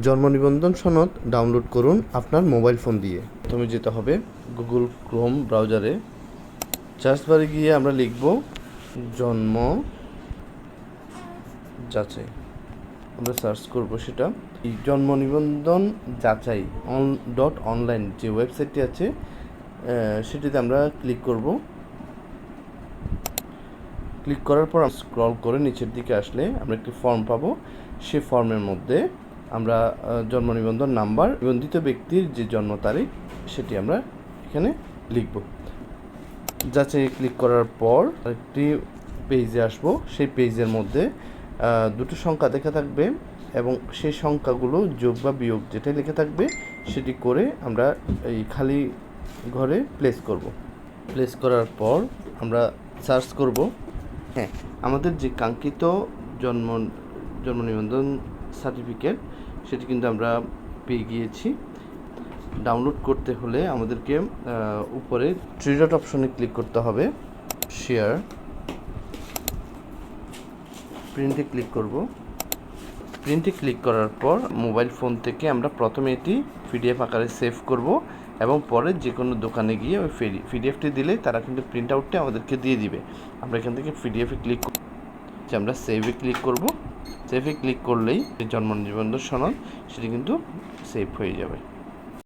জন্ম নিবন্ধন সনদ ডাউনলোড করুন আপনার মোবাইল ফোন দিয়ে। প্রথমে যেতে হবে গুগল ক্রোম ব্রাউজারে, সার্চ বারে গিয়ে আমরা লিখব জন্ম যাচাই। আমরা সার্চ করব সেটা। এই জন্ম নিবন্ধন যাচাই অনলাইন যে ওয়েবসাইটটি আছে সেটিতে আমরা ক্লিক করব। ক্লিক করার পর স্ক্রল করে নিচের দিকে আসলে আমরা একটি ফর্ম পাবো। সেই ফর্মের মধ্যে আমরা জন্ম নিবন্ধন নাম্বার, নিবন্ধিত ব্যক্তির যে জন্ম তারিখ সেটি আমরা এখানে লিখব। যাচাই ক্লিক করার পর একটি পেজে আসবো। সেই পেজের মধ্যে দুটো সংখ্যা লেখা থাকবে এবং সেই সংখ্যাগুলো যোগ বা বিয়োগ যেটা লেখা থাকবে সেটি করে আমরা এই খালি ঘরে প্লেস করব। প্লেস করার পর আমরা সার্চ করব। হ্যাঁ, আমাদের যে কাঙ্ক্ষিত জন্ম নিবন্ধন সার্টিফিকেট সেটি কিন্তু আমরা পেয়ে গিয়েছি। ডাউনলোড করতে হলে আমাদেরকে উপরে থ্রি ডট অপশনে ক্লিক করতে হবে, শেয়ার, প্রিন্টে ক্লিক করব। প্রিন্টে ক্লিক করার পর মোবাইল ফোন থেকে আমরা প্রথমে এটি পিডিএফ আকারে সেভ করব এবং পরে যে কোনো দোকানে গিয়ে ওই পিডিএফটি দিলে তারা কিন্তু প্রিন্ট আউটটি আমাদেরকে দিয়ে দিবে। আমরা এখান থেকে পিডিএফে ক্লিক যে আমরা সেভে ক্লিক করব। সেভে ক্লিক করলেই জন্ম নিবন্ধন সনদ সেটি কিন্তু সেভ হয়ে যাবে।